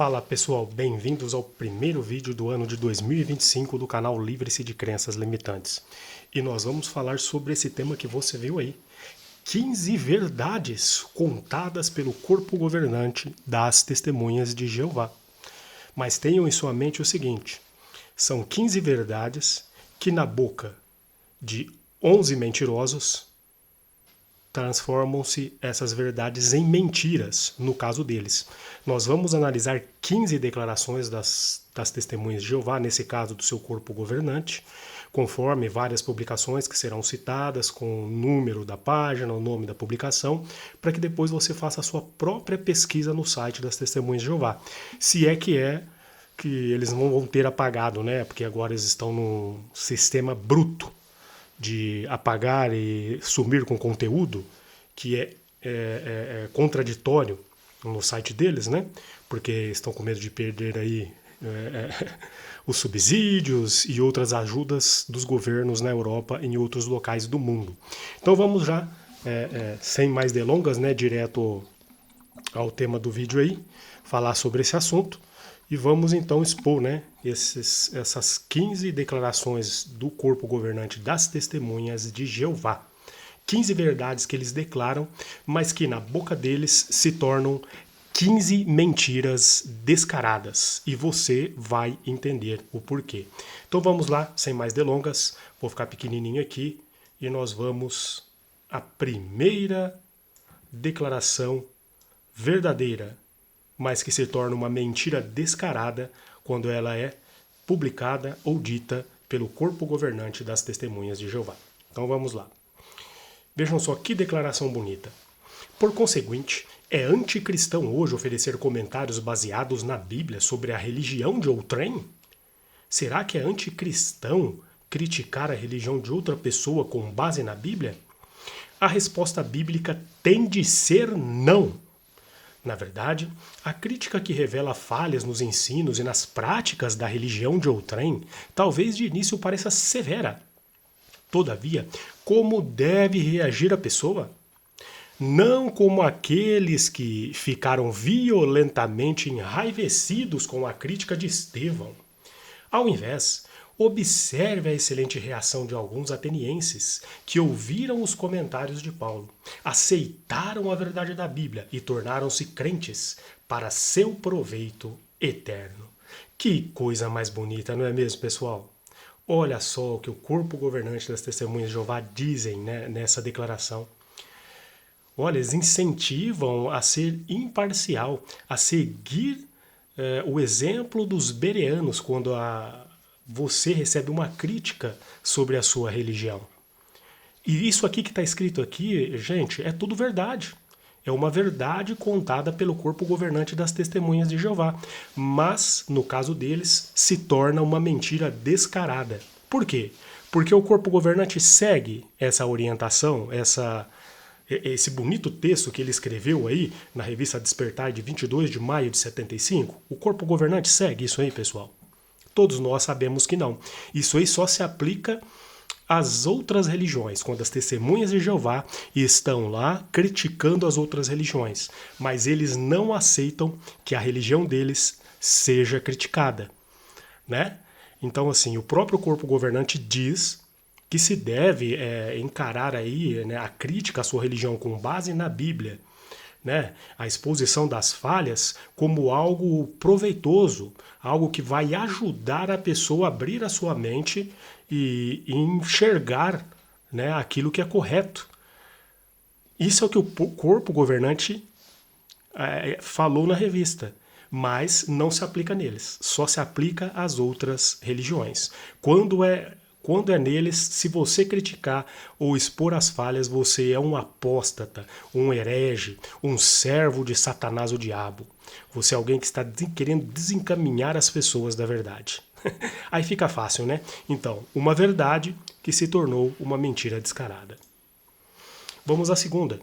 Fala pessoal, bem-vindos ao primeiro vídeo do ano de 2025 do canal Livre-se de Crenças Limitantes. E nós vamos falar sobre esse tema que você viu aí. 15 verdades contadas pelo corpo governante das Testemunhas de Jeová. Mas tenham em sua mente o seguinte, são 15 verdades que na boca de 11 mentirosos transformam-se essas verdades em mentiras, no caso deles. Nós vamos analisar 15 declarações das testemunhas de Jeová, nesse caso do seu corpo governante, conforme várias publicações que serão citadas, com o número da página, o nome da publicação, para que depois você faça a sua própria pesquisa no site das testemunhas de Jeová. Se é que eles não vão ter apagado, né? Porque agora eles estão num sistema bruto de apagar e sumir com conteúdo que é contraditório no site deles, né? Porque estão com medo de perder aí os subsídios e outras ajudas dos governos na Europa e em outros locais do mundo. Então vamos já, sem mais delongas, né, direto ao tema do vídeo aí, falar sobre esse assunto. E vamos então expor, né, essas 15 declarações do corpo governante das testemunhas de Jeová. 15 verdades que eles declaram, mas que na boca deles se tornam 15 mentiras descaradas. E você vai entender o porquê. Então vamos lá, sem mais delongas, vou ficar pequenininho aqui e nós vamos à primeira declaração verdadeira, mas que se torna uma mentira descarada quando ela é publicada ou dita pelo corpo governante das testemunhas de Jeová. Então vamos lá. Vejam só que declaração bonita. Por conseguinte, é anticristão hoje oferecer comentários baseados na Bíblia sobre a religião de outrem? Será que é anticristão criticar a religião de outra pessoa com base na Bíblia? A resposta bíblica tem de ser não. Na verdade, a crítica que revela falhas nos ensinos e nas práticas da religião de outrem talvez de início pareça severa. Todavia, como deve reagir a pessoa? Não como aqueles que ficaram violentamente enraivecidos com a crítica de Estevão. Ao invés, observe a excelente reação de alguns atenienses que ouviram os comentários de Paulo, aceitaram a verdade da Bíblia e tornaram-se crentes para seu proveito eterno. Que coisa mais bonita, não é mesmo, pessoal? Olha só o que o corpo governante das testemunhas de Jeová dizem, né, nessa declaração. Olha, eles incentivam a ser imparcial, a seguir o exemplo dos bereanos quando você recebe uma crítica sobre a sua religião. E isso aqui que está escrito aqui, gente, é tudo verdade. É uma verdade contada pelo corpo governante das testemunhas de Jeová. Mas, no caso deles, se torna uma mentira descarada. Por quê? Porque o corpo governante segue essa orientação, esse bonito texto que ele escreveu aí na revista Despertar de 22 de maio de 75. O corpo governante segue isso aí, pessoal? Todos nós sabemos que não. Isso aí só se aplica às outras religiões, quando as testemunhas de Jeová estão lá criticando as outras religiões, mas eles não aceitam que a religião deles seja criticada, né? Então, assim, o próprio corpo governante diz que se deve encarar aí, né, a crítica à sua religião com base na Bíblia, né, a exposição das falhas como algo proveitoso, algo que vai ajudar a pessoa a abrir a sua mente e enxergar, né, aquilo que é correto. Isso é o que o corpo governante falou na revista, mas não se aplica neles, só se aplica às outras religiões. Quando é neles, se você criticar ou expor as falhas, você é um apóstata, um herege, um servo de Satanás, o diabo. Você é alguém que está querendo desencaminhar as pessoas da verdade. Aí fica fácil, né? Então, uma verdade que se tornou uma mentira descarada. Vamos à segunda.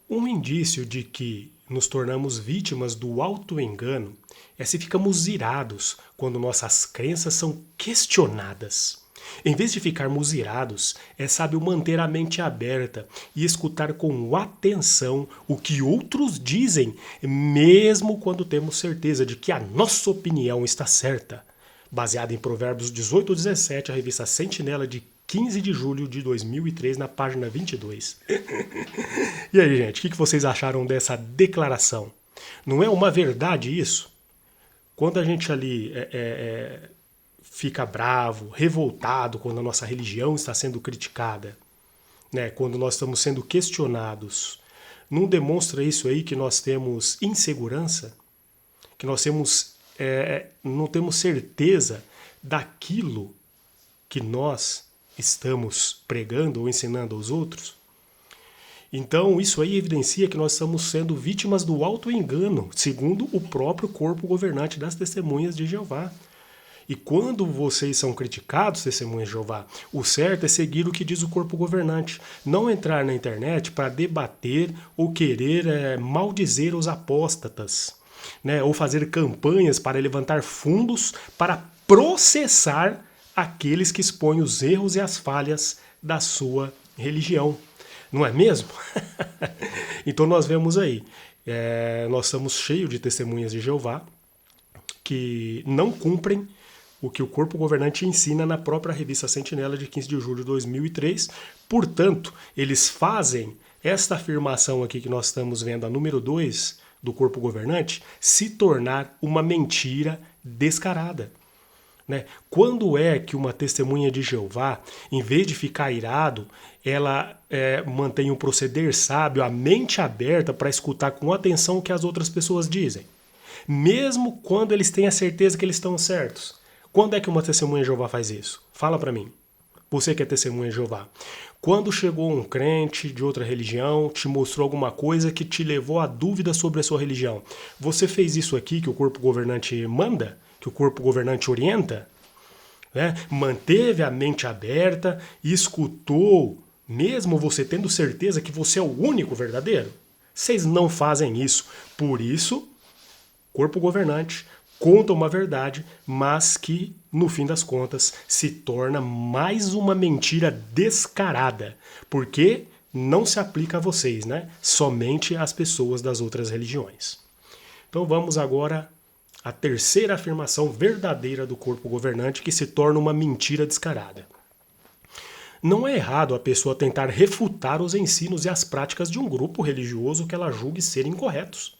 Um indício de que nos tornamos vítimas do autoengano é se ficamos irados quando nossas crenças são questionadas. Em vez de ficarmos irados, é sábio manter a mente aberta e escutar com atenção o que outros dizem, mesmo quando temos certeza de que a nossa opinião está certa. Baseado em Provérbios 18:17, a revista Sentinela de 15 de julho de 2003, na página 22. E aí, gente, o que vocês acharam dessa declaração? Não é uma verdade isso? Quando a gente ali fica bravo, revoltado quando a nossa religião está sendo criticada, né? Quando nós estamos sendo questionados, não demonstra isso aí que nós temos insegurança? Que nós não temos certeza daquilo que nós estamos pregando ou ensinando aos outros? Então, isso aí evidencia que nós estamos sendo vítimas do auto-engano, segundo o próprio corpo governante das Testemunhas de Jeová. E quando vocês são criticados, Testemunhas de Jeová, o certo é seguir o que diz o corpo governante. Não entrar na internet para debater ou querer maldizer os apóstatas, né? Ou fazer campanhas para levantar fundos para processar aqueles que expõem os erros e as falhas da sua religião. Não é mesmo? Então nós vemos aí, nós estamos cheios de Testemunhas de Jeová que não cumprem o que o corpo governante ensina na própria revista Sentinela de 15 de julho de 2003. Portanto, eles fazem esta afirmação aqui que nós estamos vendo, a número 2 do corpo governante, se tornar uma mentira descarada. Né? Quando é que uma testemunha de Jeová, em vez de ficar irado, ela mantém um proceder sábio, a mente aberta para escutar com atenção o que as outras pessoas dizem? Mesmo quando eles têm a certeza que eles estão certos. Quando é que uma testemunha de Jeová faz isso? Fala para mim. Você que é testemunha de Jeová. Quando chegou um crente de outra religião, te mostrou alguma coisa que te levou à dúvida sobre a sua religião. Você fez isso aqui que o corpo governante manda? Que o corpo governante orienta? Né? Manteve a mente aberta e escutou, mesmo você tendo certeza que você é o único verdadeiro? Vocês não fazem isso. Por isso, corpo governante conta uma verdade, mas que, no fim das contas, se torna mais uma mentira descarada, porque não se aplica a vocês, né? Somente às pessoas das outras religiões. Então vamos agora à terceira afirmação verdadeira do corpo governante, que se torna uma mentira descarada. Não é errado a pessoa tentar refutar os ensinos e as práticas de um grupo religioso que ela julgue serem incorretos.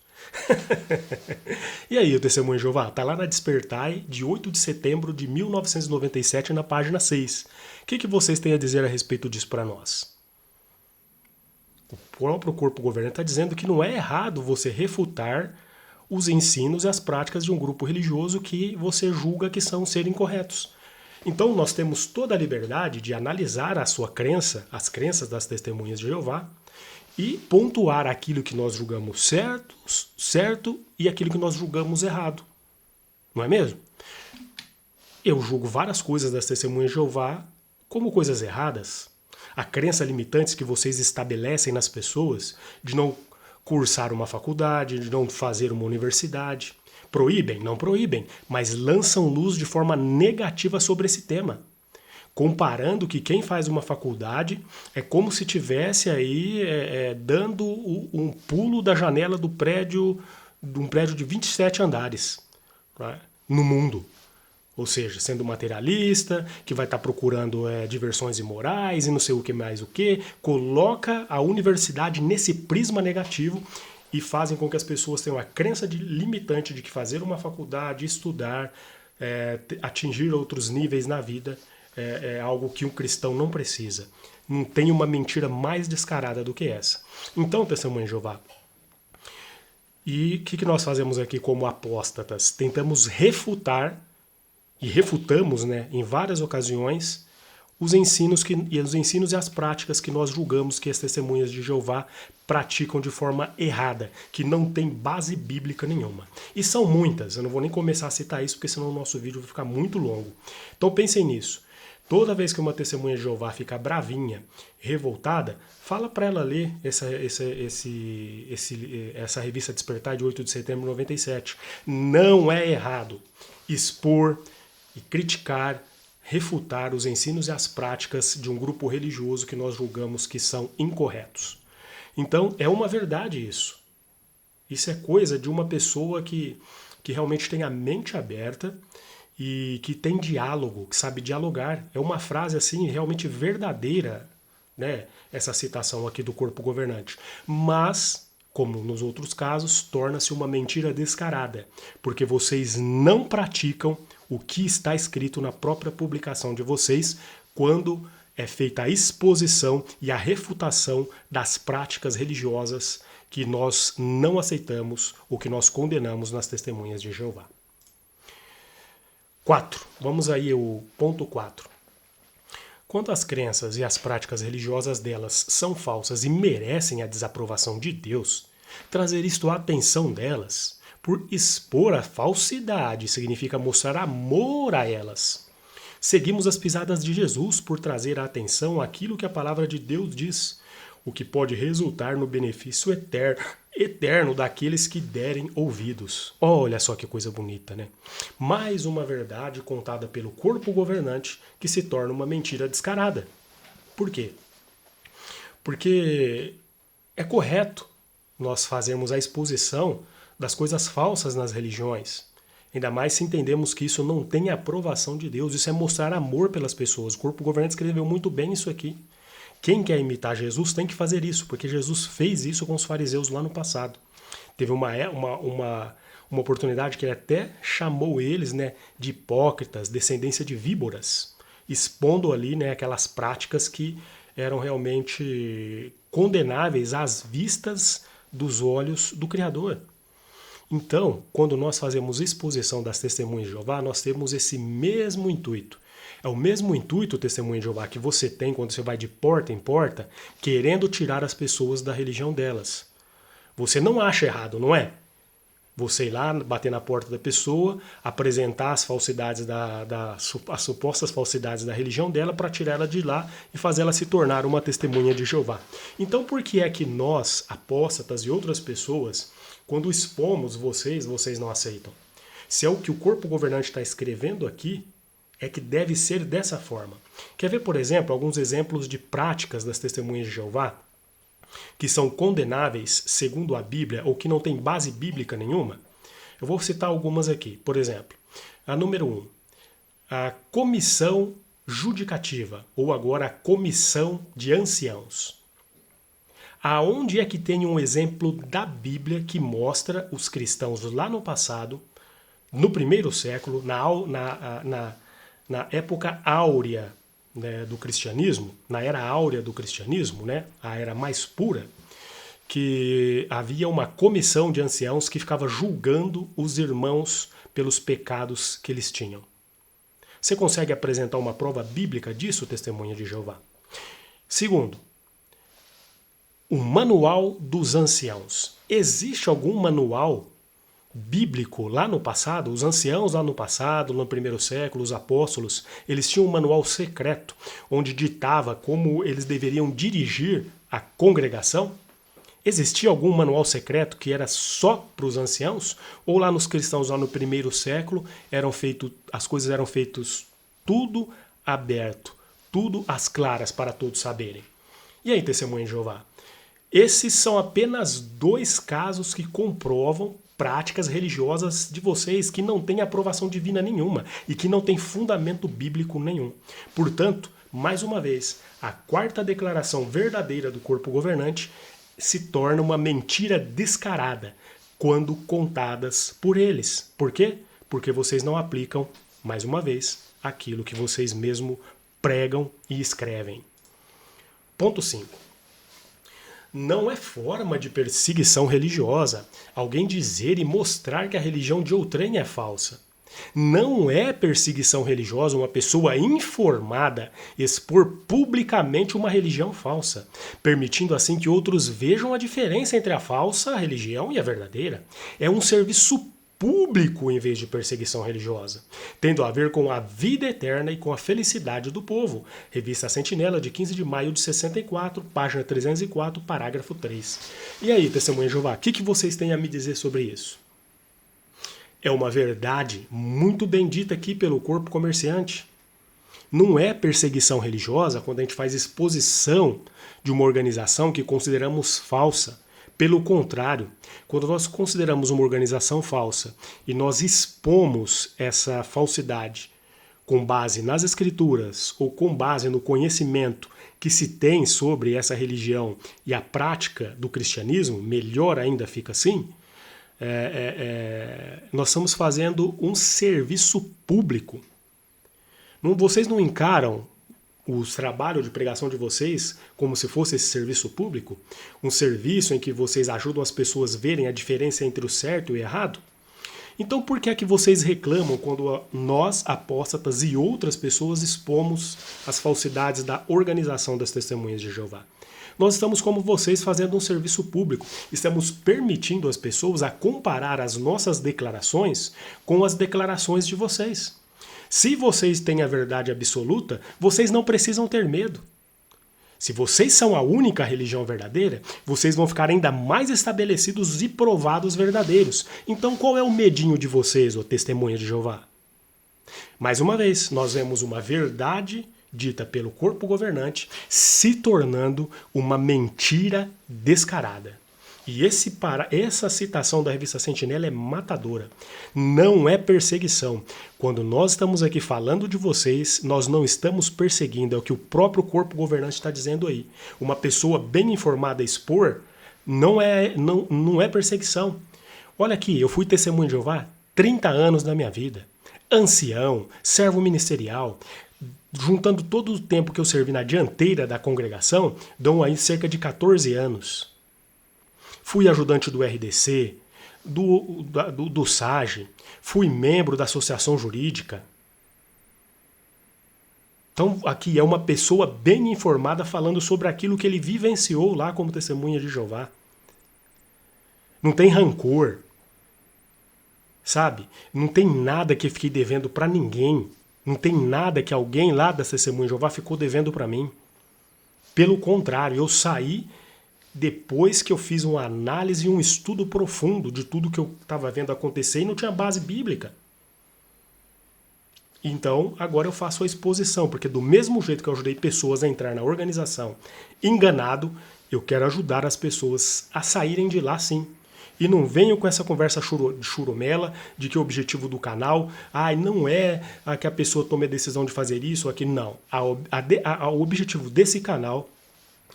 E aí, o Testemunho de Jeová? Está lá na Despertai, de 8 de setembro de 1997, na página 6. O que vocês têm a dizer a respeito disso para nós? O próprio corpo governante está dizendo que não é errado você refutar os ensinos e as práticas de um grupo religioso que você julga que são ser incorretos. Então nós temos toda a liberdade de analisar a sua crença, as crenças das Testemunhas de Jeová, e pontuar aquilo que nós julgamos certo e aquilo que nós julgamos errado. Não é mesmo? Eu julgo várias coisas das Testemunhas de Jeová como coisas erradas. A crença limitante que vocês estabelecem nas pessoas de não cursar uma faculdade, de não fazer uma universidade. Proíbem? Não proíbem, mas lançam luz de forma negativa sobre esse tema. Comparando que quem faz uma faculdade é como se tivesse aí dando um pulo da janela de um prédio de 27 andares, né, no mundo. Ou seja, sendo materialista, que vai estar procurando diversões imorais e não sei o que mais o que, coloca a universidade nesse prisma negativo e fazem com que as pessoas tenham a crença limitante de que fazer uma faculdade, estudar, atingir outros níveis na vida é algo que um cristão não precisa. Não tem uma mentira mais descarada do que essa. Então, Testemunha de Jeová, e o que nós fazemos aqui como apóstatas? Tentamos refutar, e refutamos, né, em várias ocasiões, os ensinos e as práticas que nós julgamos que as Testemunhas de Jeová praticam de forma errada, que não tem base bíblica nenhuma. E são muitas, eu não vou nem começar a citar isso, porque senão o nosso vídeo vai ficar muito longo. Então pensem nisso. Toda vez que uma Testemunha de Jeová fica bravinha, revoltada, fala para ela ler essa revista Despertar de 8 de setembro de 97. Não é errado expor e criticar refutar os ensinos e as práticas de um grupo religioso que nós julgamos que são incorretos. Então, é uma verdade isso. Isso é coisa de uma pessoa que realmente tem a mente aberta e que tem diálogo, que sabe dialogar. É uma frase assim realmente verdadeira, né? Essa citação aqui do corpo governante. Mas, como nos outros casos, torna-se uma mentira descarada, porque vocês não praticam o que está escrito na própria publicação de vocês quando é feita a exposição e a refutação das práticas religiosas que nós não aceitamos ou que nós condenamos nas testemunhas de Jeová. 4. Vamos aí ao ponto 4. Quanto às crenças e às práticas religiosas delas são falsas e merecem a desaprovação de Deus, trazer isto à atenção delas, por expor a falsidade, significa mostrar amor a elas. Seguimos as pisadas de Jesus por trazer à atenção aquilo que a palavra de Deus diz, o que pode resultar no benefício eterno daqueles que derem ouvidos. Olha só que coisa bonita, né? Mais uma verdade contada pelo corpo governante que se torna uma mentira descarada. Por quê? Porque é correto nós fazermos a exposição das coisas falsas nas religiões. Ainda mais se entendemos que isso não tem aprovação de Deus. Isso é mostrar amor pelas pessoas. O corpo governante escreveu muito bem isso aqui. Quem quer imitar Jesus tem que fazer isso, porque Jesus fez isso com os fariseus lá no passado. Teve uma oportunidade que ele até chamou eles, né, de hipócritas, descendência de víboras, expondo ali, né, aquelas práticas que eram realmente condenáveis às vistas dos olhos do Criador. Então, quando nós fazemos exposição das testemunhas de Jeová, nós temos esse mesmo intuito. É o mesmo intuito, testemunha de Jeová, que você tem quando você vai de porta em porta, querendo tirar as pessoas da religião delas. Você não acha errado, não é? Você ir lá, bater na porta da pessoa, apresentar as falsidades, as supostas falsidades da religião dela para tirar ela de lá e fazer ela se tornar uma testemunha de Jeová. Então por que é que nós, apóstatas e outras pessoas, quando expomos vocês não aceitam? Se é o que o corpo governante está escrevendo aqui, é que deve ser dessa forma. Quer ver, por exemplo, alguns exemplos de práticas das testemunhas de Jeová que são condenáveis segundo a Bíblia ou que não tem base bíblica nenhuma? Eu vou citar algumas aqui. Por exemplo, a número 1, a comissão judicativa, ou agora a comissão de anciãos. Aonde é que tem um exemplo da Bíblia que mostra os cristãos lá no passado, no primeiro século, na época áurea, né, do cristianismo, na era áurea do cristianismo, né, a era mais pura, que havia uma comissão de anciãos que ficava julgando os irmãos pelos pecados que eles tinham? Você consegue apresentar uma prova bíblica disso, testemunha de Jeová? Segundo, o manual dos anciãos. Existe algum manual bíblico lá no passado? Os anciãos lá no passado, no primeiro século, os apóstolos, eles tinham um manual secreto onde ditava como eles deveriam dirigir a congregação? Existia algum manual secreto que era só para os anciãos? Ou lá nos cristãos, lá no primeiro século, as coisas eram feitas tudo aberto, tudo às claras para todos saberem? E aí, testemunha de Jeová? Esses são apenas 2 casos que comprovam práticas religiosas de vocês que não têm aprovação divina nenhuma e que não têm fundamento bíblico nenhum. Portanto, mais uma vez, a 4ª declaração verdadeira do corpo governante se torna uma mentira descarada quando contadas por eles. Por quê? Porque vocês não aplicam, mais uma vez, aquilo que vocês mesmos pregam e escrevem. Ponto 5. Não é forma de perseguição religiosa alguém dizer e mostrar que a religião de outrem é falsa. Não é perseguição religiosa uma pessoa informada expor publicamente uma religião falsa, permitindo assim que outros vejam a diferença entre a falsa religião e a verdadeira. É um serviço público em vez de perseguição religiosa, tendo a ver com a vida eterna e com a felicidade do povo. Revista Sentinela, de 15 de maio de 64, página 304, parágrafo 3. E aí, testemunha de Jeová, o que vocês têm a me dizer sobre isso? É uma verdade muito bem dita aqui pelo corpo comerciante. Não é perseguição religiosa quando a gente faz exposição de uma organização que consideramos falsa. Pelo contrário, quando nós consideramos uma organização falsa e nós expomos essa falsidade com base nas escrituras ou com base no conhecimento que se tem sobre essa religião e a prática do cristianismo, melhor ainda fica assim, nós estamos fazendo um serviço público. Vocês não encaram o trabalho de pregação de vocês como se fosse esse serviço público? Um serviço em que vocês ajudam as pessoas a verem a diferença entre o certo e o errado? Então por que é que vocês reclamam quando nós, apóstatas e outras pessoas expomos as falsidades da organização das Testemunhas de Jeová? Nós estamos como vocês fazendo um serviço público. Estamos permitindo às pessoas a comparar as nossas declarações com as declarações de vocês. Se vocês têm a verdade absoluta, vocês não precisam ter medo. Se vocês são a única religião verdadeira, vocês vão ficar ainda mais estabelecidos e provados verdadeiros. Então qual é o medinho de vocês, ô Testemunha de Jeová? Mais uma vez, nós vemos uma verdade dita pelo corpo governante se tornando uma mentira descarada. E essa citação da revista Sentinela é matadora. Não é perseguição. Quando nós estamos aqui falando de vocês, nós não estamos perseguindo. É o que o próprio corpo governante está dizendo aí. Uma pessoa bem informada a expor não é perseguição. Olha aqui, eu fui testemunho de Jeová 30 anos da minha vida. Ancião, servo ministerial. Juntando todo o tempo que eu servi na dianteira da congregação, dão aí cerca de 14 anos. Fui ajudante do RDC, do SAGE, fui membro da associação jurídica. Então aqui é uma pessoa bem informada falando sobre aquilo que ele vivenciou lá como testemunha de Jeová. Não tem rancor, sabe? Não tem nada que eu fiquei devendo para ninguém. Não tem nada que alguém lá da testemunha de Jeová ficou devendo para mim. Pelo contrário, eu saí depois que eu fiz uma análise e um estudo profundo de tudo que eu estava vendo acontecer e não tinha base bíblica. Então, agora eu faço a exposição, porque do mesmo jeito que eu ajudei pessoas a entrar na organização enganado, eu quero ajudar as pessoas a saírem de lá sim. E não venho com essa conversa de churumela, de que o objetivo do canal, não é que a pessoa tome a decisão de fazer isso ou aquilo, não. O objetivo desse canal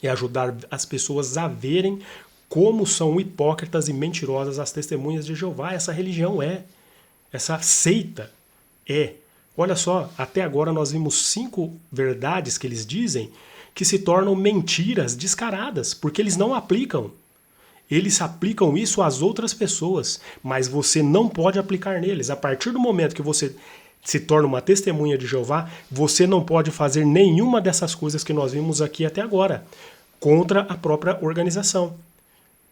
é ajudar as pessoas a verem como são hipócritas e mentirosas as testemunhas de Jeová. Essa religião essa seita é. Olha só, até agora nós vimos 5 verdades que eles dizem que se tornam mentiras descaradas, porque eles não aplicam. Eles aplicam isso às outras pessoas, mas você não pode aplicar neles. A partir do momento que você se torna uma testemunha de Jeová, você não pode fazer nenhuma dessas coisas que nós vimos aqui até agora, contra a própria organização.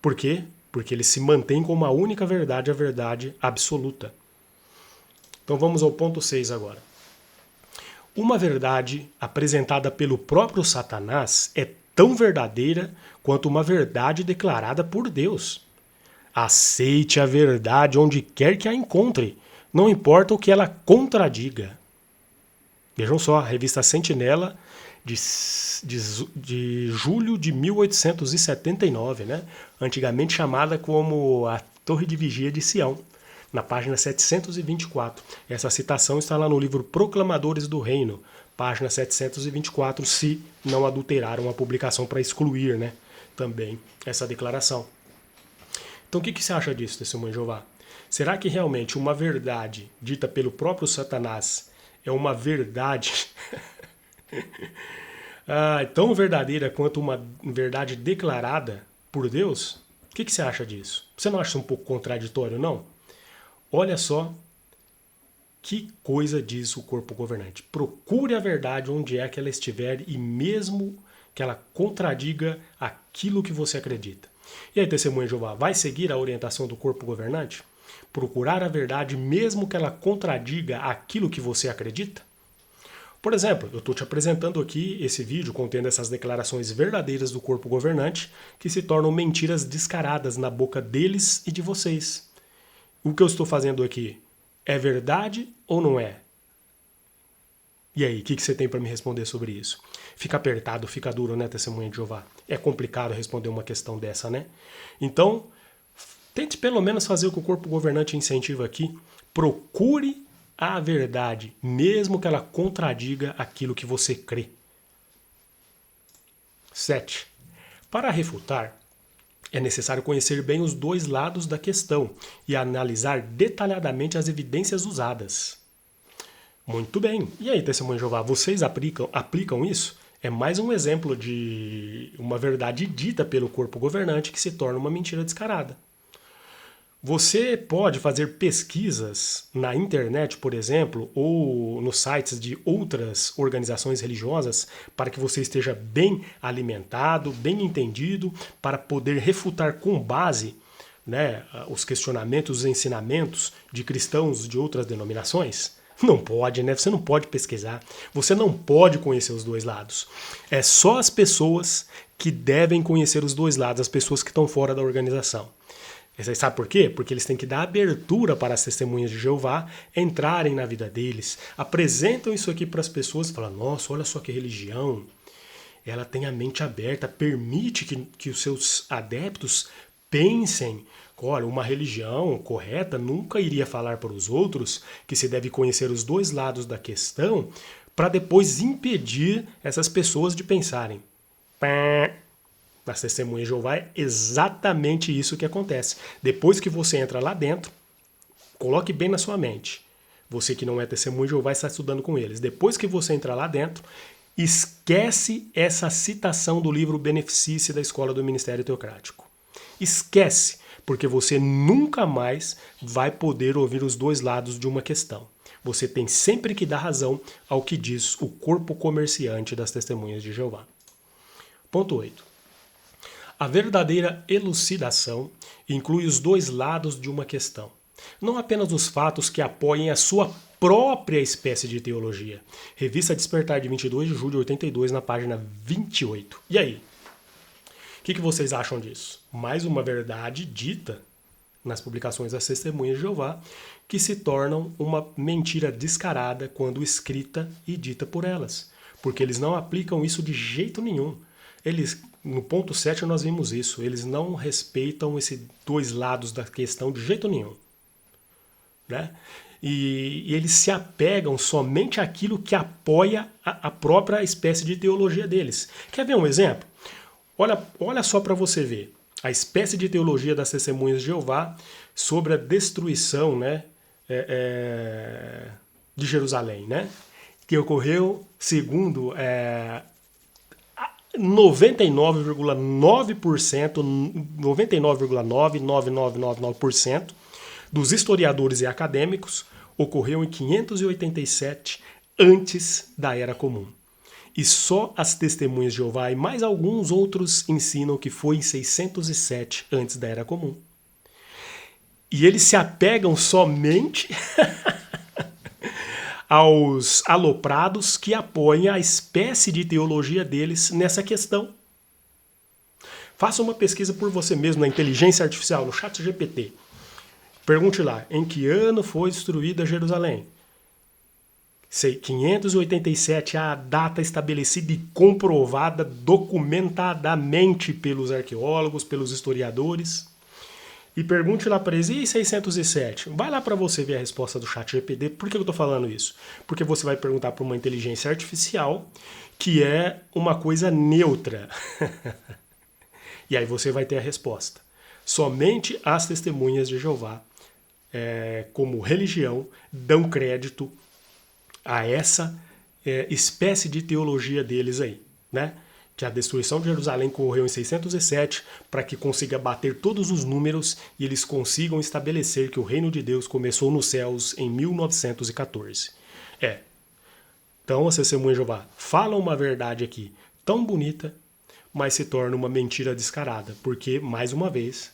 Por quê? Porque eles se mantêm como a única verdade, a verdade absoluta. Então vamos ao ponto 6 agora. Uma verdade apresentada pelo próprio Satanás é tão verdadeira quanto uma verdade declarada por Deus. Aceite a verdade onde quer que a encontre, não importa o que ela contradiga. Vejam só, a revista Sentinela de julho de 1879, né? Antigamente chamada como a Torre de Vigia de Sião, na página 724. Essa citação está lá no livro Proclamadores do Reino, página 724, se não adulteraram a publicação para excluir, né, também essa declaração. Então o que você acha disso, testemunho de Jeová? Será que realmente uma verdade dita pelo próprio Satanás é uma verdade tão verdadeira quanto uma verdade declarada por Deus? O que você acha disso? Você não acha um pouco contraditório, não? Olha só que coisa diz o corpo governante. Procure a verdade onde é que ela estiver e mesmo que ela contradiga aquilo que você acredita. E aí, testemunha de Jeová, vai seguir a orientação do corpo governante? Procurar a verdade mesmo que ela contradiga aquilo que você acredita? Por exemplo, eu estou te apresentando aqui esse vídeo contendo essas declarações verdadeiras do corpo governante que se tornam mentiras descaradas na boca deles e de vocês. O que eu estou fazendo aqui é verdade ou não é? E aí, o que você tem para me responder sobre isso? Fica apertado, fica duro, né, testemunha de Jeová? É complicado responder uma questão dessa, né? Então, tente pelo menos fazer o que o corpo governante incentiva aqui. Procure a verdade, mesmo que ela contradiga aquilo que você crê. 7. Para refutar, é necessário conhecer bem os dois lados da questão e analisar detalhadamente as evidências usadas. Muito bem. E aí, testemunha de Jeová, vocês aplicam isso? É mais um exemplo de uma verdade dita pelo corpo governante que se torna uma mentira descarada. Você pode fazer pesquisas na internet, por exemplo, ou nos sites de outras organizações religiosas para que você esteja bem alimentado, bem entendido, para poder refutar com base, né, os questionamentos, os ensinamentos de cristãos de outras denominações? Não pode, né? Você não pode pesquisar. Você não pode conhecer os dois lados. É só as pessoas que devem conhecer os dois lados, as pessoas que estão fora da organização. Você sabe por quê? Porque eles têm que dar abertura para as testemunhas de Jeová entrarem na vida deles. Apresentam isso aqui para as pessoas e falam, nossa, olha só que religião. Ela tem a mente aberta, permite que os seus adeptos pensem. Olha, uma religião correta nunca iria falar para os outros que se deve conhecer os dois lados da questão para depois impedir essas pessoas de pensarem. Nas testemunhas de Jeová é exatamente isso que acontece. Depois que você entra lá dentro, coloque bem na sua mente. Você que não é testemunha de Jeová está estudando com eles. Depois que você entrar lá dentro, esquece essa citação do livro Beneficie-se da Escola do Ministério Teocrático. Esquece, porque você nunca mais vai poder ouvir os dois lados de uma questão. Você tem sempre que dar razão ao que diz o corpo comerciante das testemunhas de Jeová. Ponto 8. A verdadeira elucidação inclui os dois lados de uma questão, não apenas os fatos que apoiem a sua própria espécie de teologia. Revista Despertar, de 22 de julho de 82, na página 28. E aí? O que vocês acham disso? Mais uma verdade dita nas publicações das Testemunhas de Jeová, que se tornam uma mentira descarada quando escrita e dita por elas. Porque eles não aplicam isso de jeito nenhum. Eles, no ponto 7 nós vimos isso, eles não respeitam esses dois lados da questão de jeito nenhum. Né? E eles se apegam somente àquilo que apoia a própria espécie de teologia deles. Quer ver um exemplo? Olha só para você ver. A espécie de teologia das Testemunhas de Jeová sobre a destruição, né, de Jerusalém, né, que ocorreu segundo 99,9%, 99,99999% dos historiadores e acadêmicos, ocorreu em 587 antes da Era Comum. E só as Testemunhas de Jeová e mais alguns outros ensinam que foi em 607 antes da Era Comum. E eles se apegam somente aos aloprados que apoiam a espécie de teologia deles nessa questão. Faça uma pesquisa por você mesmo na inteligência artificial, no ChatGPT. Pergunte lá, em que ano foi destruída Jerusalém? 587 é a data estabelecida e comprovada documentadamente pelos arqueólogos, pelos historiadores. E pergunte lá para eles, e 607? Vai lá para você ver a resposta do ChatGPT. Por que eu estou falando isso? Porque você vai perguntar para uma inteligência artificial que é uma coisa neutra. E aí você vai ter a resposta. Somente as Testemunhas de Jeová, como religião, dão crédito a essa espécie de teologia deles aí, né? Que a destruição de Jerusalém ocorreu em 607 para que consiga bater todos os números e eles consigam estabelecer que o reino de Deus começou nos céus em 1914. Então as Testemunhas de Jeová falam uma verdade aqui tão bonita, mas se torna uma mentira descarada, porque, mais uma vez,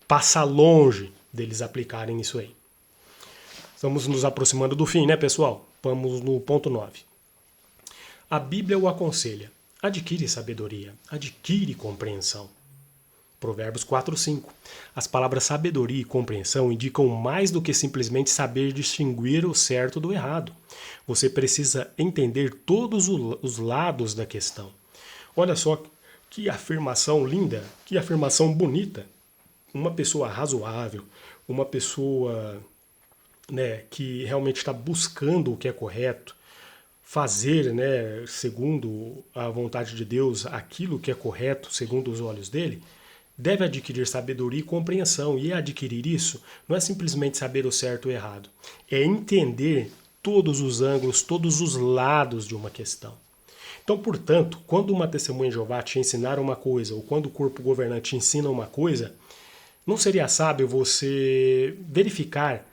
passa longe deles aplicarem isso aí. Estamos nos aproximando do fim, né, pessoal? Vamos no ponto 9. A Bíblia o aconselha. Adquire sabedoria, adquire compreensão. Provérbios 4:5. As palavras sabedoria e compreensão indicam mais do que simplesmente saber distinguir o certo do errado. Você precisa entender todos os lados da questão. Olha só que afirmação linda, que afirmação bonita. Uma pessoa razoável, uma pessoa, né, que realmente está buscando o que é correto, fazer, né, segundo a vontade de Deus, aquilo que é correto, segundo os olhos dele, deve adquirir sabedoria e compreensão. E adquirir isso não é simplesmente saber o certo ou o errado, é entender todos os ângulos, todos os lados de uma questão. Então, portanto, quando uma testemunha de Jeová te ensinar uma coisa, ou quando o corpo governante te ensina uma coisa, não seria sábio você verificar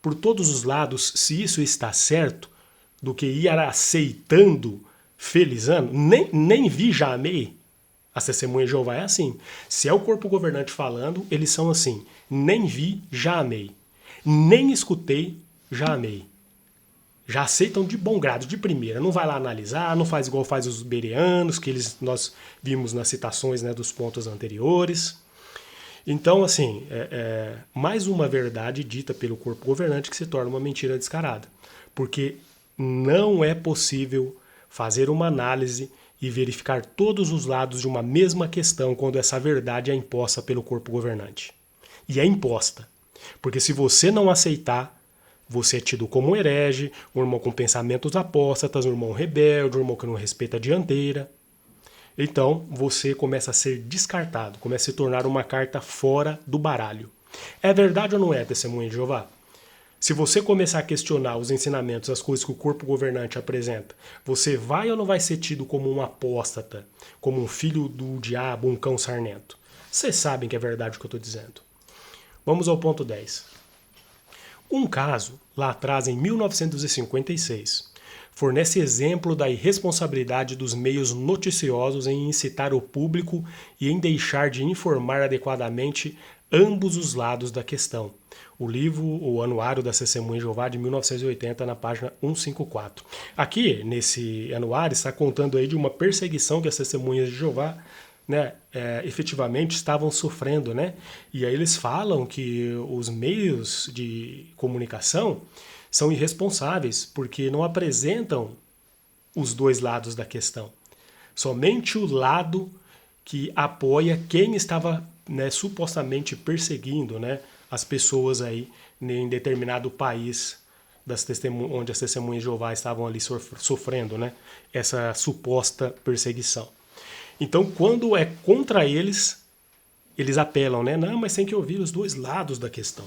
por todos os lados se isso está certo, do que ir aceitando, felizando? Nem vi, já amei. As testemunhas de Jeová é assim. Se é o corpo governante falando, eles são assim. Nem vi, já amei. Nem escutei, já amei. Já aceitam de bom grado, de primeira. Não vai lá analisar, não faz igual faz os bereanos, que nós vimos nas citações, né, dos pontos anteriores. Então, assim, mais uma verdade dita pelo corpo governante que se torna uma mentira descarada. Porque não é possível fazer uma análise e verificar todos os lados de uma mesma questão quando essa verdade é imposta pelo corpo governante. E é imposta. Porque se você não aceitar, você é tido como um herege, um irmão com pensamentos apóstatas, um irmão rebelde, um irmão que não respeita a dianteira. Então, você começa a ser descartado, começa a se tornar uma carta fora do baralho. É verdade ou não é, testemunha de Jeová? Se você começar a questionar os ensinamentos, as coisas que o corpo governante apresenta, você vai ou não vai ser tido como um apóstata, como um filho do diabo, um cão sarnento? Vocês sabem que é verdade o que eu estou dizendo. Vamos ao ponto 10. Um caso, lá atrás, em 1956, fornece exemplo da irresponsabilidade dos meios noticiosos em incitar o público e em deixar de informar adequadamente ambos os lados da questão. O livro O Anuário das Testemunhas de Jeová, de 1980, na página 154. Aqui, nesse anuário, está contando aí de uma perseguição que as testemunhas de Jeová, né, efetivamente estavam sofrendo, né? E aí eles falam que os meios de comunicação são irresponsáveis porque não apresentam os dois lados da questão. Somente o lado que apoia quem estava, né, supostamente perseguindo, né, as pessoas aí em determinado país onde as testemunhas de Jeová estavam ali sofrendo, né, essa suposta perseguição. Então, quando é contra eles, eles apelam, né? Não, mas tem que ouvir os dois lados da questão.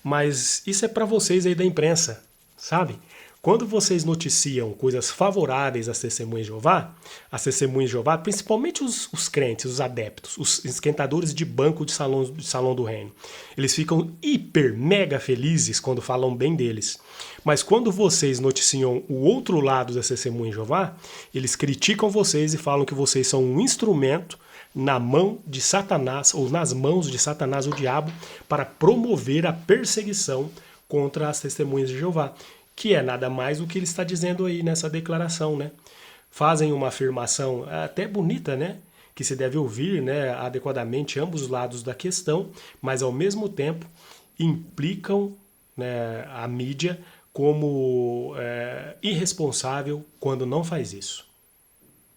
Mas isso é para vocês aí da imprensa, sabe? Quando vocês noticiam coisas favoráveis às testemunhas de Jeová, as testemunhas de Jeová, principalmente os crentes, os adeptos, os esquentadores de banco de salão do reino, eles ficam hiper, mega felizes quando falam bem deles. Mas quando vocês noticiam o outro lado das testemunhas de Jeová, eles criticam vocês e falam que vocês são um instrumento na mão de Satanás, ou nas mãos de Satanás, o diabo, para promover a perseguição contra as testemunhas de Jeová, que é nada mais do que ele está dizendo aí nessa declaração, né? Fazem uma afirmação até bonita, né? Que se deve ouvir, né, adequadamente ambos os lados da questão, mas ao mesmo tempo implicam, né, a mídia como irresponsável quando não faz isso.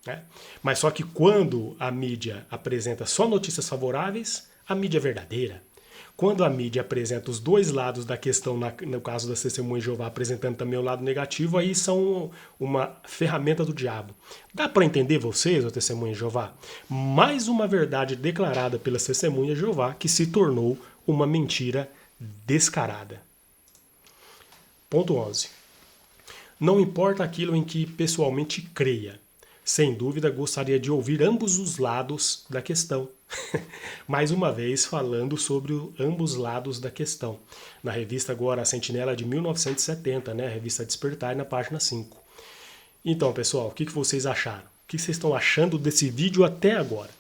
Né? Mas só que quando a mídia apresenta só notícias favoráveis, a mídia é verdadeira. Quando a mídia apresenta os dois lados da questão, no caso das testemunhas de Jeová, apresentando também o lado negativo, aí são uma ferramenta do diabo. Dá para entender vocês, as testemunhas de Jeová? Mais uma verdade declarada pelas testemunhas de Jeová que se tornou uma mentira descarada. Ponto 11. Não importa aquilo em que pessoalmente creia. Sem dúvida, gostaria de ouvir ambos os lados da questão. Mais uma vez, falando sobre ambos os lados da questão. Na revista agora, a Sentinela de 1970, né? A revista Despertar, na página 5. Então, pessoal, o que vocês acharam? O que vocês estão achando desse vídeo até agora?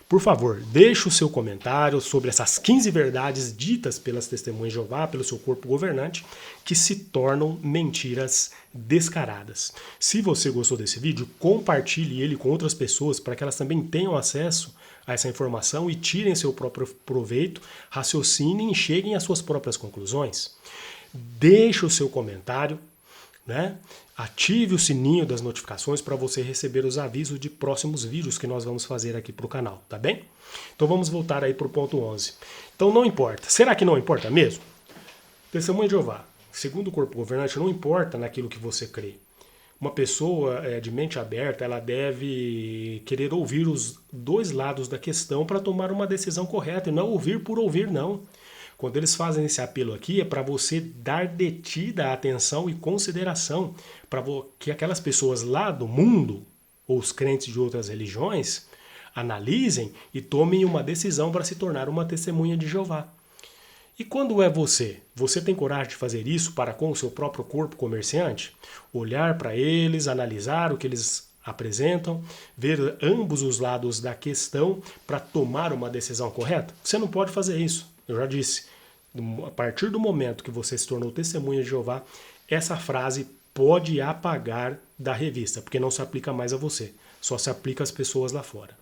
Por favor, deixe o seu comentário sobre essas 15 verdades ditas pelas testemunhas de Jeová, pelo seu corpo governante, que se tornam mentiras descaradas. Se você gostou desse vídeo, compartilhe ele com outras pessoas para que elas também tenham acesso a essa informação e tirem seu próprio proveito, raciocinem e cheguem às suas próprias conclusões. Deixe o seu comentário, né? Ative o sininho das notificações para você receber os avisos de próximos vídeos que nós vamos fazer aqui para o canal, tá bem? Então vamos voltar aí para o ponto 11. Então não importa. Será que não importa mesmo? Testemunha de Jeová, segundo o corpo governante, não importa naquilo que você crê. Uma pessoa de mente aberta, ela deve querer ouvir os dois lados da questão para tomar uma decisão correta e não ouvir por ouvir, não. Quando eles fazem esse apelo aqui, é para você dar detida atenção e consideração para que aquelas pessoas lá do mundo, ou os crentes de outras religiões, analisem e tomem uma decisão para se tornar uma testemunha de Jeová. E quando é você? Você tem coragem de fazer isso para com o seu próprio corpo comerciante? Olhar para eles, analisar o que eles apresentam, ver ambos os lados da questão para tomar uma decisão correta? Você não pode fazer isso. Eu já disse, a partir do momento que você se tornou testemunha de Jeová, essa frase pode apagar da revista, porque não se aplica mais a você, só se aplica às pessoas lá fora.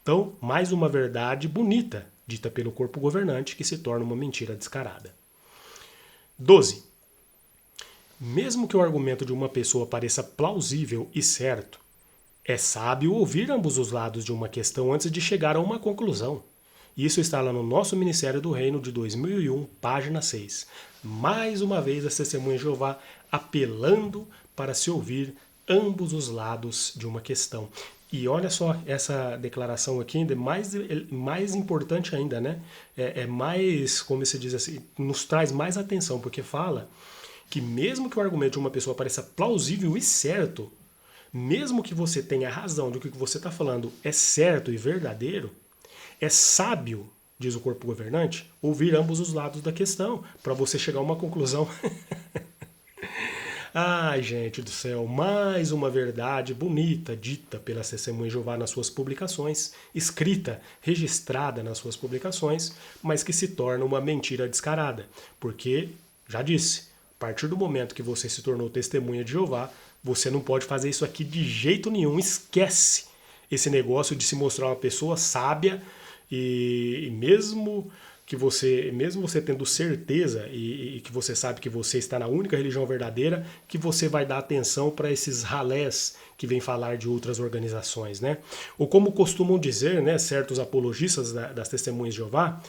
Então, mais uma verdade bonita, dita pelo corpo governante, que se torna uma mentira descarada. 12. Mesmo que o argumento de uma pessoa pareça plausível e certo, é sábio ouvir ambos os lados de uma questão antes de chegar a uma conclusão. Isso está lá no nosso Ministério do Reino de 2001, página 6. Mais uma vez, as testemunhas de Jeová apelando para se ouvir ambos os lados de uma questão. E olha só, essa declaração aqui ainda é mais importante ainda, né? É mais, como se diz assim, nos traz mais atenção, porque fala que mesmo que o argumento de uma pessoa pareça plausível e certo, mesmo que você tenha razão de que o que você está falando é certo e verdadeiro, é sábio, diz o corpo governante, ouvir ambos os lados da questão, para você chegar a uma conclusão. Ai, gente do céu, mais uma verdade bonita dita pelas testemunhas de Jeová nas suas publicações, escrita, registrada nas suas publicações, mas que se torna uma mentira descarada. Porque, já disse, a partir do momento que você se tornou testemunha de Jeová, você não pode fazer isso aqui de jeito nenhum. Esquece esse negócio de se mostrar uma pessoa sábia e mesmo você tendo certeza e que você sabe que você está na única religião verdadeira, que você vai dar atenção para esses ralés que vêm falar de outras organizações, né? Ou como costumam dizer, né, certos apologistas das testemunhas de Jeová,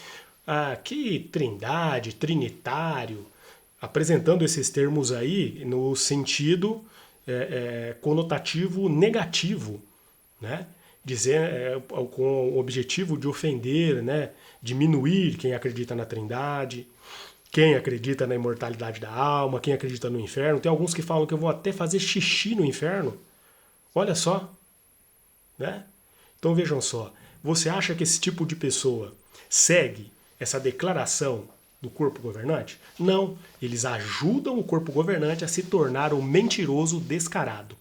que trindade, trinitário, apresentando esses termos aí no sentido conotativo negativo, né? Dizer, com o objetivo de ofender, né? Diminuir quem acredita na Trindade, quem acredita na imortalidade da alma, quem acredita no inferno. Tem alguns que falam que eu vou até fazer xixi no inferno. Olha só, né? Então vejam só, você acha que esse tipo de pessoa segue essa declaração do corpo governante? Não, eles ajudam o corpo governante a se tornar um mentiroso descarado.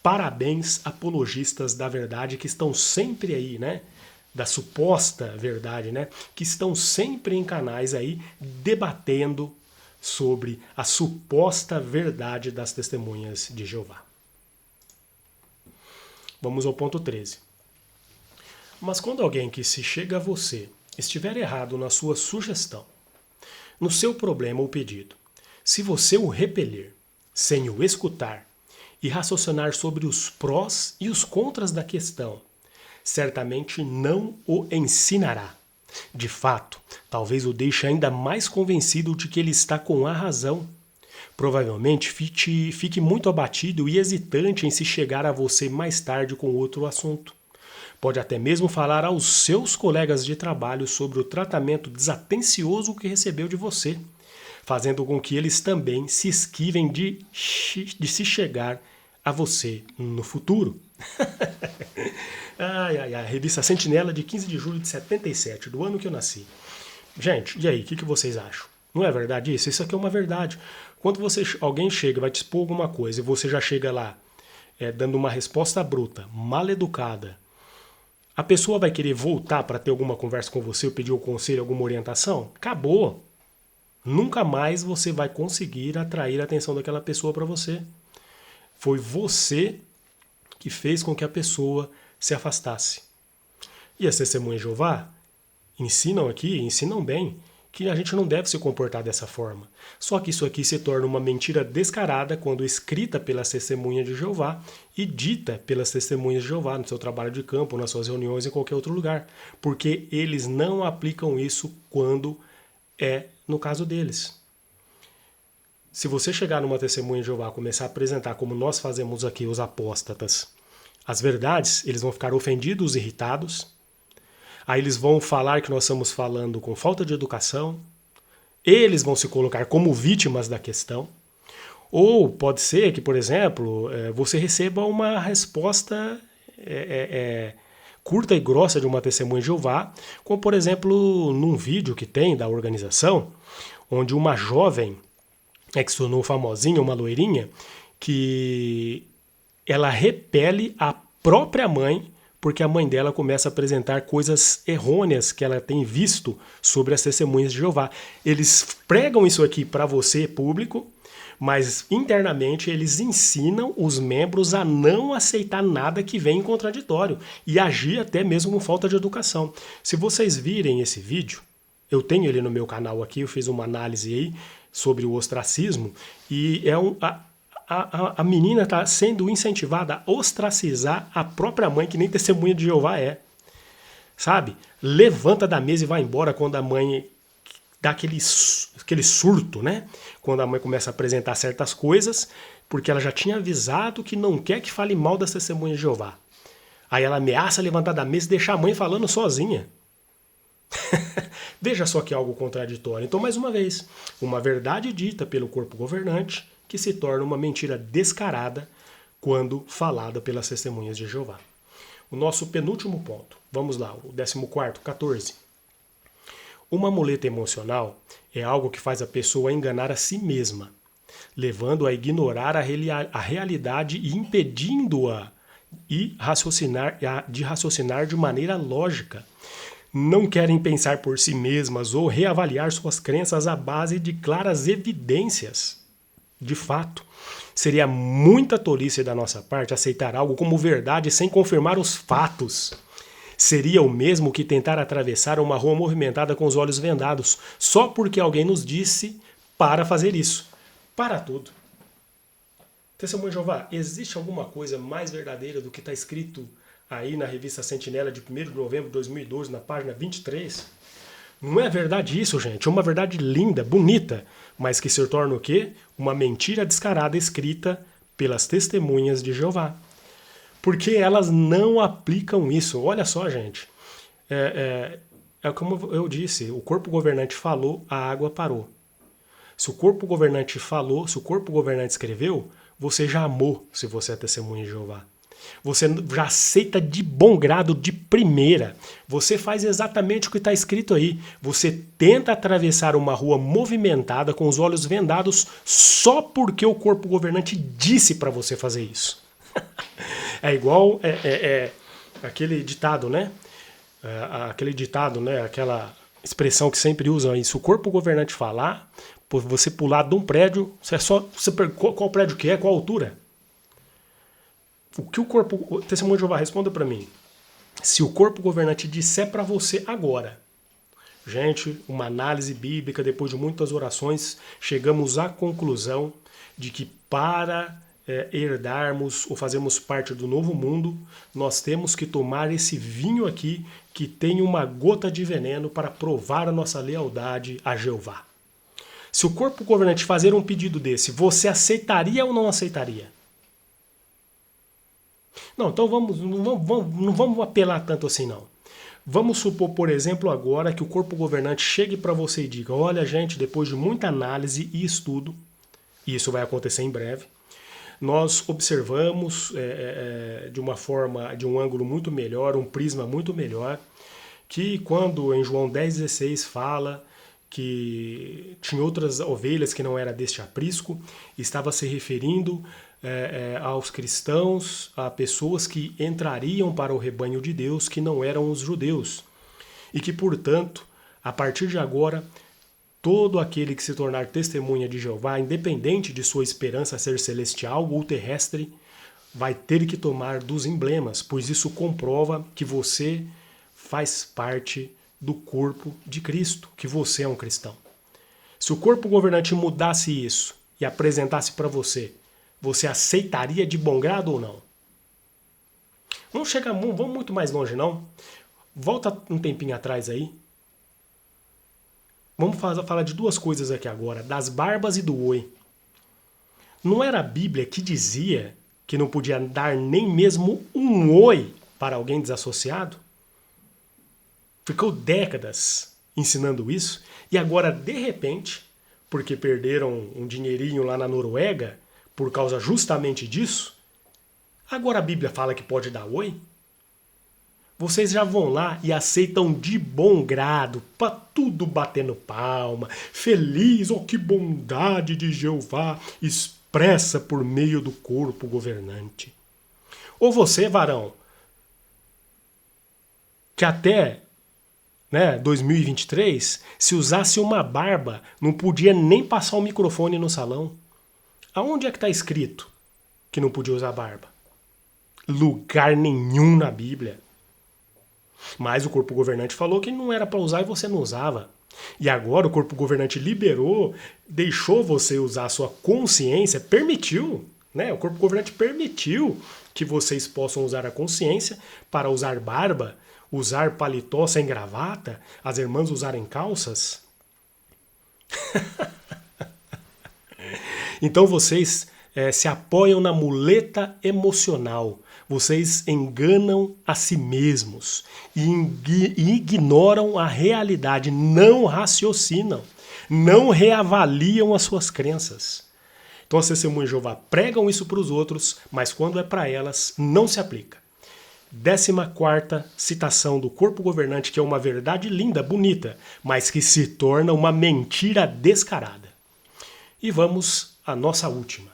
Parabéns, apologistas da verdade que estão sempre aí, né? Da suposta verdade, né? Que estão sempre em canais aí debatendo sobre a suposta verdade das testemunhas de Jeová. Vamos ao ponto 13. Mas quando alguém que se chega a você estiver errado na sua sugestão, no seu problema ou pedido, se você o repelir, sem o escutar, e raciocinar sobre os prós e os contras da questão, certamente não o ensinará. De fato, talvez o deixe ainda mais convencido de que ele está com a razão. Provavelmente fique muito abatido e hesitante em se chegar a você mais tarde com outro assunto. Pode até mesmo falar aos seus colegas de trabalho sobre o tratamento desatencioso que recebeu de você, fazendo com que eles também se esquivem de se chegar a você no futuro. Revista Sentinela de 15 de julho de 77, do ano que eu nasci. Gente, e aí, o que vocês acham? Não é verdade isso? Isso aqui é uma verdade. Quando alguém chega, vai te expor alguma coisa e você já chega lá dando uma resposta bruta, mal educada, A pessoa vai querer voltar para ter alguma conversa com você ou pedir um conselho, alguma orientação? Acabou. Nunca mais você vai conseguir atrair a atenção daquela pessoa para você. Foi você que fez com que a pessoa se afastasse. E as testemunhas de Jeová ensinam aqui, ensinam bem, que a gente não deve se comportar dessa forma. Só que isso aqui se torna uma mentira descarada quando escrita pelas testemunhas de Jeová e dita pelas testemunhas de Jeová no seu trabalho de campo, nas suas reuniões, em qualquer outro lugar. Porque eles não aplicam isso quando é no caso deles. Se você chegar numa testemunha de Jeová e começar a apresentar como nós fazemos aqui, os apóstatas, as verdades, eles vão ficar ofendidos, irritados. Aí eles vão falar que nós estamos falando com falta de educação. Eles vão se colocar como vítimas da questão. Ou pode ser que, por exemplo, você receba uma resposta curta e grossa de uma testemunha de Jeová, como, por exemplo, num vídeo que tem da organização, onde uma jovem, que se tornou famosinha, uma loirinha, que ela repele a própria mãe porque a mãe dela começa a apresentar coisas errôneas que ela tem visto sobre as testemunhas de Jeová. Eles pregam isso aqui para você, público, mas internamente eles ensinam os membros a não aceitar nada que vem em contraditório e agir até mesmo com falta de educação. Se vocês virem esse vídeo, eu tenho ele no meu canal aqui, eu fiz uma análise aí sobre o ostracismo e a menina está sendo incentivada a ostracizar a própria mãe, que nem testemunha de Jeová é. Sabe? Levanta da mesa e vai embora quando a mãe dá aquele surto, né? Quando a mãe começa a apresentar certas coisas, porque ela já tinha avisado que não quer que fale mal das testemunhas de Jeová. Aí ela ameaça levantar da mesa e deixar a mãe falando sozinha. Veja só que é algo contraditório. Então, mais uma vez, uma verdade dita pelo corpo governante que se torna uma mentira descarada quando falada pelas testemunhas de Jeová. O nosso penúltimo ponto, vamos lá, o 14º, 14. Uma muleta emocional é algo que faz a pessoa enganar a si mesma, levando-a a ignorar a realidade e impedindo-a de raciocinar de maneira lógica. Não querem pensar por si mesmas ou reavaliar suas crenças à base de claras evidências. De fato, seria muita tolice da nossa parte aceitar algo como verdade sem confirmar os fatos. Seria o mesmo que tentar atravessar uma rua movimentada com os olhos vendados, só porque alguém nos disse para fazer isso. Para tudo. Testemunho de Jeová, existe alguma coisa mais verdadeira do que está escrito aí na revista Sentinela de 1º de novembro de 2012, na página 23? Não é verdade isso, gente. É uma verdade linda, bonita, mas que se torna o quê? Uma mentira descarada escrita pelas testemunhas de Jeová. Porque elas não aplicam isso. Olha só, gente. É como eu disse, o corpo governante falou, a água parou. Se o corpo governante falou, se o corpo governante escreveu, você já amou se você é testemunha de Jeová. Você já aceita de bom grado, de primeira. Você faz exatamente o que está escrito aí. Você tenta atravessar uma rua movimentada com os olhos vendados só porque o corpo governante disse para você fazer isso. É igual aquele ditado, né? Aquele ditado, né? Aquela expressão que sempre usam aí. Se o corpo governante falar, você pular de um prédio, qual prédio que é, qual altura? O que o corpo... Testemunho de Jeová, responda para mim. Se o corpo governante disser para você agora, gente, uma análise bíblica, depois de muitas orações, chegamos à conclusão de que para herdarmos ou fazermos parte do novo mundo, nós temos que tomar esse vinho aqui que tem uma gota de veneno para provar a nossa lealdade a Jeová. Se o corpo governante fazer um pedido desse, você aceitaria ou não aceitaria? Não, então não vamos apelar tanto assim não. Vamos supor, por exemplo, agora que o corpo governante chegue para você e diga: olha, gente, depois de muita análise e estudo, e isso vai acontecer em breve, nós observamos de uma forma, de um ângulo muito melhor, um prisma muito melhor, que quando em João 10,16 fala que tinha outras ovelhas que não era deste aprisco, estava se referindo aos cristãos, a pessoas que entrariam para o rebanho de Deus que não eram os judeus. E que, portanto, a partir de agora, todo aquele que se tornar testemunha de Jeová, independente de sua esperança ser celestial ou terrestre, vai ter que tomar dos emblemas, pois isso comprova que você faz parte do corpo de Cristo, que você é um cristão. Se o corpo governante mudasse isso e apresentasse para você, você aceitaria de bom grado ou não? Vamos muito mais longe, não? Volta um tempinho atrás aí. Vamos falar de duas coisas aqui agora, das barbas e do oi. Não era a Bíblia que dizia que não podia dar nem mesmo um oi para alguém desassociado? Ficou décadas ensinando isso e agora, de repente, porque perderam um dinheirinho lá na Noruega, por causa justamente disso, agora a Bíblia fala que pode dar oi? Vocês já vão lá e aceitam de bom grado, para tudo batendo palma, feliz, oh que bondade de Jeová expressa por meio do corpo governante. Ou você, varão, que até 2023, se usasse uma barba, não podia nem passar o microfone no salão. Aonde é que está escrito que não podia usar barba? Lugar nenhum na Bíblia. Mas o corpo governante falou que não era para usar e você não usava. E agora o corpo governante liberou, deixou você usar a sua consciência, permitiu, o corpo governante permitiu que vocês possam usar a consciência para usar barba, usar paletó sem gravata, as irmãs usarem calças. Então vocês se apoiam na muleta emocional. Vocês enganam a si mesmos e ignoram a realidade, não raciocinam, não reavaliam as suas crenças. Então as testemunhas de Jeová pregam isso para os outros, mas quando é para elas, não se aplica. 14ª citação do corpo governante, que é uma verdade linda, bonita, mas que se torna uma mentira descarada. E vamos à nossa última.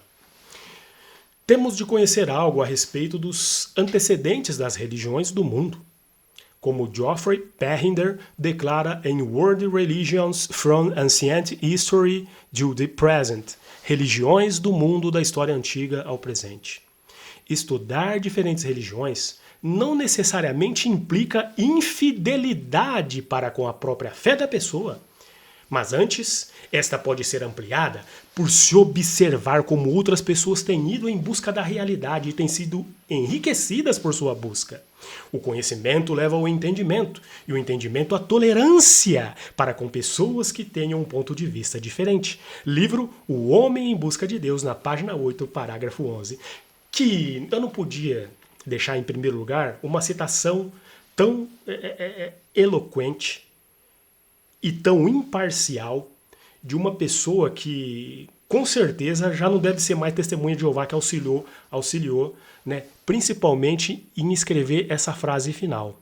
Temos de conhecer algo a respeito dos antecedentes das religiões do mundo. Como Geoffrey Pehinder declara em World Religions from Ancient History to the Present, Religiões do Mundo da História Antiga ao Presente. Estudar diferentes religiões não necessariamente implica infidelidade para com a própria fé da pessoa, mas antes, esta pode ser ampliada por se observar como outras pessoas têm ido em busca da realidade e têm sido enriquecidas por sua busca. O conhecimento leva ao entendimento, e o entendimento à tolerância para com pessoas que tenham um ponto de vista diferente. Livro O Homem em Busca de Deus, na página 8, parágrafo 11. Que eu não podia deixar em primeiro lugar uma citação tão eloquente e tão imparcial de uma pessoa que, com certeza, já não deve ser mais testemunha de Jeová, que auxiliou, principalmente em escrever essa frase final.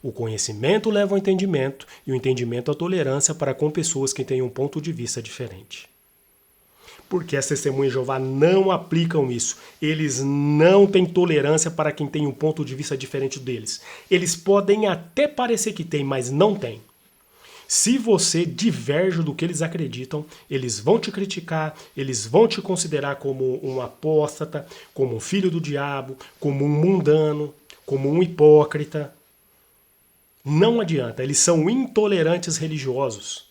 O conhecimento leva ao entendimento e o entendimento à tolerância para com pessoas que têm um ponto de vista diferente. Porque as testemunhas de Jeová não aplicam isso. Eles não têm tolerância para quem tem um ponto de vista diferente deles. Eles podem até parecer que têm, mas não têm. Se você diverge do que eles acreditam, eles vão te criticar, eles vão te considerar como um apóstata, como um filho do diabo, como um mundano, como um hipócrita. Não adianta, eles são intolerantes religiosos.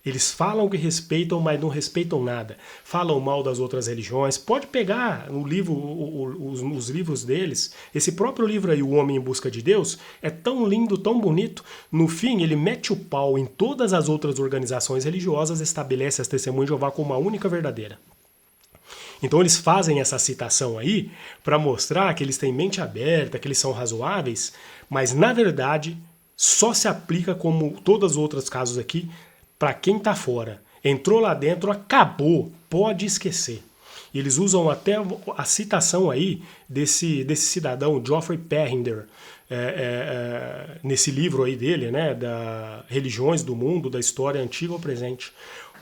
Eles falam que respeitam, mas não respeitam nada. Falam mal das outras religiões. Pode pegar no livro, os livros deles. Esse próprio livro aí, O Homem em Busca de Deus, é tão lindo, tão bonito. No fim, ele mete o pau em todas as outras organizações religiosas e estabelece as testemunhas de Jeová como a única verdadeira. Então eles fazem essa citação aí para mostrar que eles têm mente aberta, que eles são razoáveis, mas na verdade só se aplica, como todos os outros casos aqui, para quem está fora. Entrou lá dentro, acabou, pode esquecer. E eles usam até a citação aí desse cidadão, Geoffrey Pehinder, nesse livro aí dele, da Religiões do Mundo, da História Antiga ao Presente.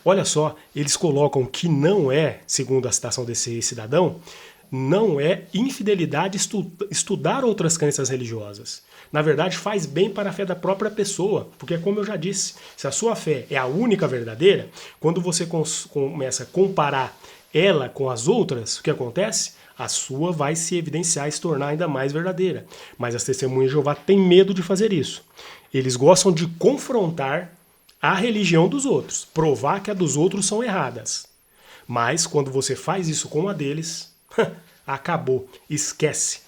Olha só, eles colocam que não é, segundo a citação desse cidadão, não é infidelidade estudar outras crenças religiosas. Na verdade, faz bem para a fé da própria pessoa, porque como eu já disse, se a sua fé é a única verdadeira, quando você começa a comparar ela com as outras, o que acontece? A sua vai se evidenciar e se tornar ainda mais verdadeira. Mas as testemunhas de Jeová têm medo de fazer isso. Eles gostam de confrontar a religião dos outros, provar que a dos outros são erradas. Mas quando você faz isso com a deles, acabou, esquece.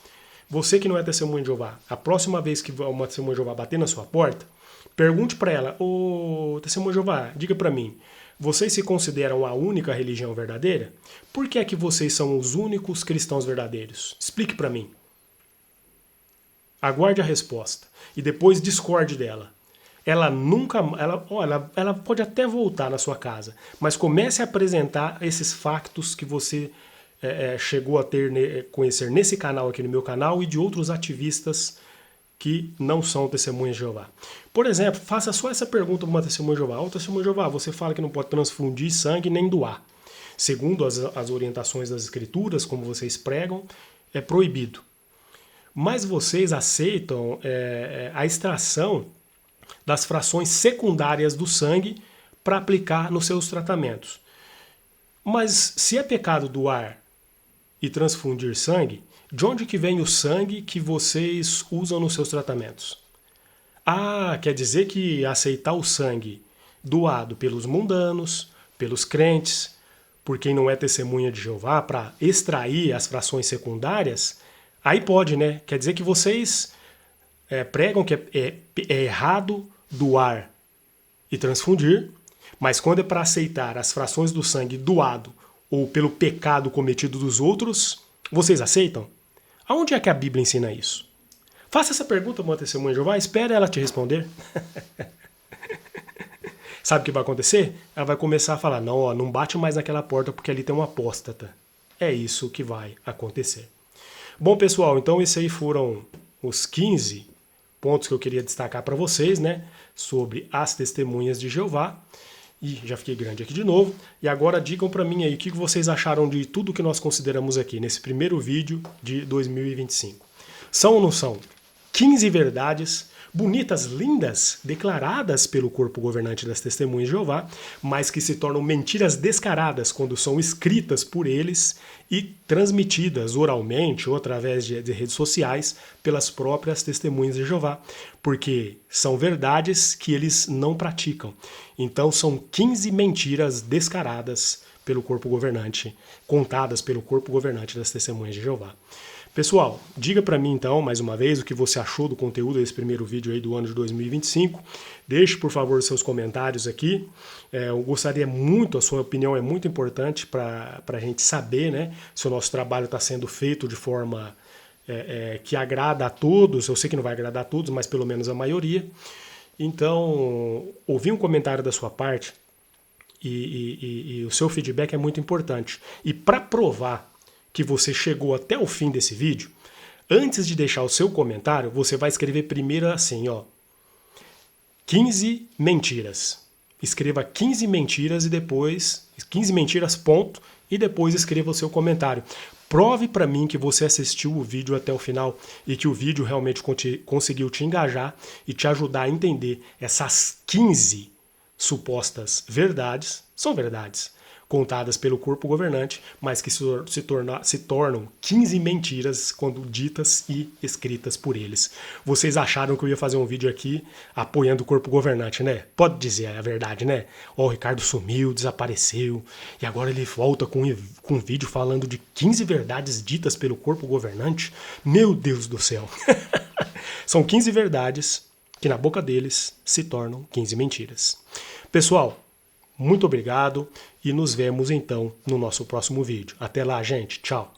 Você que não é testemunha de Jeová, a próxima vez que uma testemunha de Jeová bater na sua porta, pergunte para ela: ô testemunha de Jeová, diga para mim, vocês se consideram a única religião verdadeira? Por que é que vocês são os únicos cristãos verdadeiros? Explique para mim. Aguarde a resposta e depois discorde dela. Ela pode até voltar na sua casa, mas comece a apresentar esses factos que você chegou a conhecer nesse canal aqui no meu canal e de outros ativistas que não são testemunhas de Jeová. Por exemplo, faça só essa pergunta para uma testemunha de Jeová. Ô, testemunha de Jeová, você fala que não pode transfundir sangue nem doar. Segundo as orientações das escrituras, como vocês pregam, é proibido. Mas vocês aceitam a extração das frações secundárias do sangue para aplicar nos seus tratamentos. Mas se é pecado doar e transfundir sangue, de onde que vem o sangue que vocês usam nos seus tratamentos? Ah, quer dizer que aceitar o sangue doado pelos mundanos, pelos crentes, por quem não é testemunha de Jeová, para extrair as frações secundárias, aí pode, né? Quer dizer que vocês pregam que é errado doar e transfundir, mas quando é para aceitar as frações do sangue doado ou pelo pecado cometido dos outros, vocês aceitam? Aonde é que a Bíblia ensina isso? Faça essa pergunta para uma testemunha de Jeová, espere ela te responder. Sabe o que vai acontecer? Ela vai começar a falar: não, ó, não bate mais naquela porta porque ali tem um apóstata. É isso que vai acontecer. Bom, pessoal, então esses aí foram os 15 pontos que eu queria destacar para vocês, né, sobre as testemunhas de Jeová. E já fiquei grande aqui de novo. E agora digam para mim aí o que vocês acharam de tudo que nós consideramos aqui nesse primeiro vídeo de 2025. São ou não são 15 verdades bonitas, lindas, declaradas pelo corpo governante das testemunhas de Jeová, mas que se tornam mentiras descaradas quando são escritas por eles e transmitidas oralmente ou através de redes sociais pelas próprias testemunhas de Jeová, porque são verdades que eles não praticam. Então são 15 mentiras descaradas pelo corpo governante, contadas pelo corpo governante das testemunhas de Jeová. Pessoal, diga para mim então, mais uma vez, o que você achou do conteúdo desse primeiro vídeo aí do ano de 2025. Deixe, por favor, seus comentários aqui. Eu gostaria muito, a sua opinião é muito importante para a gente saber, né, se o nosso trabalho está sendo feito de forma que agrada a todos. Eu sei que não vai agradar a todos, mas pelo menos a maioria. Então, ouvir um comentário da sua parte e o seu feedback é muito importante. E para provar que você chegou até o fim desse vídeo, antes de deixar o seu comentário, você vai escrever primeiro assim, ó, 15 mentiras. Escreva 15 mentiras e depois, 15 mentiras, ponto, e depois escreva o seu comentário. Prove para mim que você assistiu o vídeo até o final e que o vídeo realmente conseguiu te engajar e te ajudar a entender essas 15 supostas verdades, são verdades, contadas pelo corpo governante, mas que se tornam 15 mentiras quando ditas e escritas por eles. Vocês acharam que eu ia fazer um vídeo aqui apoiando o corpo governante, né? Pode dizer a verdade, né? Ó, o Ricardo sumiu, desapareceu, e agora ele volta com um vídeo falando de 15 verdades ditas pelo corpo governante. Meu Deus do céu! São 15 verdades que na boca deles se tornam 15 mentiras. Pessoal, muito obrigado e nos vemos então no nosso próximo vídeo. Até lá, gente. Tchau.